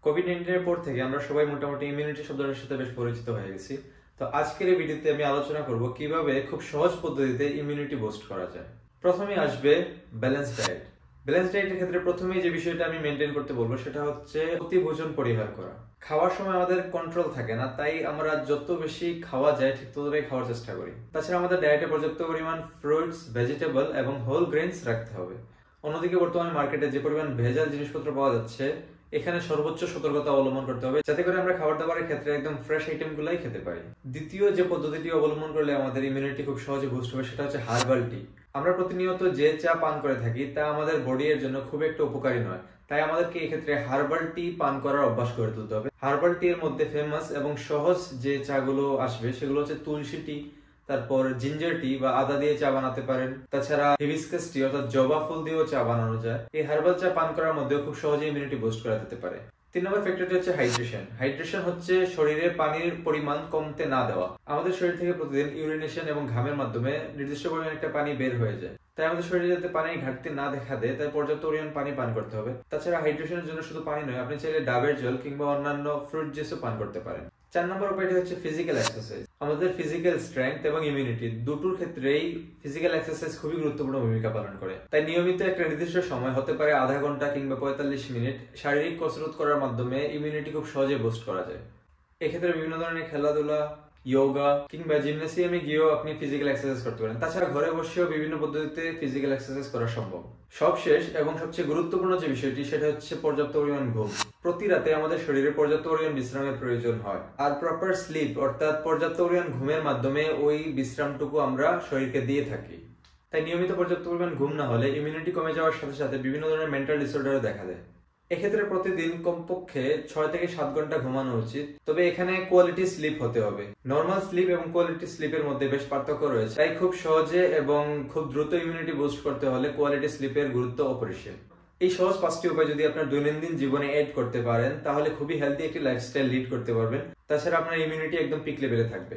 COVID-19 এর পর থেকে আমরা সবাই মোটামুটি ইমিউনিটি শব্দটার সাথে বেশ পরিচিত হয়ে গেছি। তো আজকের এই ভিডিওতে আমি আলোচনা করব কিভাবে খুব সহজ পদ্ধতিতে ইমিউনিটি বুস্ট করা যায়। প্রথমেই আসবে ব্যালেন্স ডায়েট। ব্যালেন্স ডায়েটের ক্ষেত্রে প্রথমেই যে বিষয়টা আমি মেনটেন করতে বলবো সেটা হচ্ছে অতিভোজন পরিহার করা। খাওয়ার সময় আমাদের কন্ট্রোল থাকে না, তাই আমরা যত বেশি খাওয়া যায় ঠিক ততটাই খাওয়ার চেষ্টা করি। তাছাড়া আমাদের ডায়েটে পর্যাপ্ত পরিমাণ ফ্রুটস, ভেজিটেবল এবং হোল গ্রেনস রাখতে হবে। অন্যদিকে বর্তমানে মার্কেটে যে পরিমাণ ভেজাল জিনিসপত্র পাওয়া যাচ্ছে, এখানে সর্বোচ্চ সতর্কতা অবলম্বন করতে হবে যাতে করে আমরা খাবার দাবারের ক্ষেত্রে একদম ফ্রেশ আইটেমগুলাই খেতে পারি। দ্বিতীয় যে পদ্ধতিটি অবলম্বন করলে আমাদের ইমিউনিটি খুব সহজে বুস্ট হবে সেটা হচ্ছে হার্বাল টি। আমরা প্রতিনিয়ত যে চা পান করে থাকি তা আমাদের বডি এর জন্য খুব একটা উপকারী নয়, তাই আমাদেরকে এক্ষেত্রে হার্বাল টি পান করার অভ্যাস করে তুলতে হবে। হার্বাল টি এর মধ্যে ফেমাস এবং সহজ যে চাগুলো আসবে সেগুলো হচ্ছে তুলসী টি, তারপর জিঞ্জার টি বা আদা দিয়ে চা বানাতে পারেন। তাছাড়া হিবিস্কাস টি অর্থাৎ জবা ফুল দিয়েও চা বানানো যায়। এই হার্বাল চা পান করার মধ্যেও খুব সহজে ইমিউনিটি বুস্ট করা যেতে পারে। 3 নম্বর ফ্যাক্টরটি হচ্ছে হাইড্রেশন। হাইড্রেশন হচ্ছে শরীরে পানির পরিমাণ কমতে না দেওয়া। আমাদের শরীর থেকে প্রতিদিন ইউরিনেশন এবং ঘামের মাধ্যমে নির্দিষ্ট পরিমাণ একটা পানি বের হয়ে যায়, তাই আমাদের শরীরে যাতে পানির ঘাটতি না দেখা দেয় তাই পর্যাপ্ত পরিমাণ পানি পান করতে হবে। তাছাড়া হাইড্রেশনের জন্য শুধু পানি নয়, আপনি চাইলে ডাবের জল কিংবা অন্যান্য ফ্রুট জুসও পান করতে পারেন। 4 নম্বর উপায়টি হচ্ছে ফিজিক্যাল এক্সারসাইজ। আমাদের ফিজিক্যাল স্ট্রেংথ এবং ইমিউনিটি দুটোর ক্ষেত্রেই ফিজিক্যাল এক্সারসাইজ খুবই গুরুত্বপূর্ণ ভূমিকা পালন করে। তাই নিয়মিত একটা নির্দিষ্ট সময়, হতে পারে আধা ঘন্টা কিংবা 45 মিনিট, শারীরিক কসরত করার মাধ্যমে ইমিউনিটি খুব সহজে বুস্ট করা যায়। এক্ষেত্রে বিভিন্ন ধরনের খেলাধুলা, যোগা কিংবা জিমন্যাসিয়ামে গিয়েও আপনি ফিজিক্যাল এক্সারসাইজ করতে পারেন। তাছাড়া ঘরে বসেও বিভিন্ন পদ্ধতিতে ফিজিক্যাল এক্সারসাইজ করা সম্ভব। সবশেষ এবং সবচেয়ে গুরুত্বপূর্ণ যে বিষয়টি সেটা হচ্ছে পর্যাপ্ত পরিমাণ ঘুম। প্রতি রাতে আমাদের শরীরে পর্যাপ্ত পরিমাণ বিশ্রামের প্রয়োজন হয়, আর প্রপার স্লিপ অর্থাৎ পর্যাপ্ত পরিমাণ ঘুমের মাধ্যমে ওই বিশ্রামটুকু আমরা শরীরকে দিয়ে থাকি। তাই নিয়মিত পর্যাপ্ত পরিমাণ ঘুম না হলে ইমিউনিটি কমে যাওয়ার সাথে সাথে বিভিন্ন ধরনের মেন্টাল ডিসঅর্ডারও দেখা দেয়। এক্ষেত্রে প্রতিদিন কমপক্ষে 6 থেকে 7 ঘন্টা ঘুমানো উচিত, তবে এখানে কোয়ালিটি স্লিপ হতে হবে। নর্মাল স্লিপ এবং কোয়ালিটি স্লিপের মধ্যে বেশ পার্থক্য রয়েছে, তাই খুব সহজে এবং খুব দ্রুত ইমিউনিটি বুস্ট করতে হলে কোয়ালিটি স্লিপের গুরুত্ব অপরিসীম। এই সহজ 5টি উপায় যদি আপনার দৈনন্দিন জীবনে এড করতে পারেন তাহলে খুবই হেলদি একটি লাইফস্টাইল লিড করতে পারবেন। তাছাড়া আপনার ইমিউনিটি একদম পিক লেভেলে থাকবে।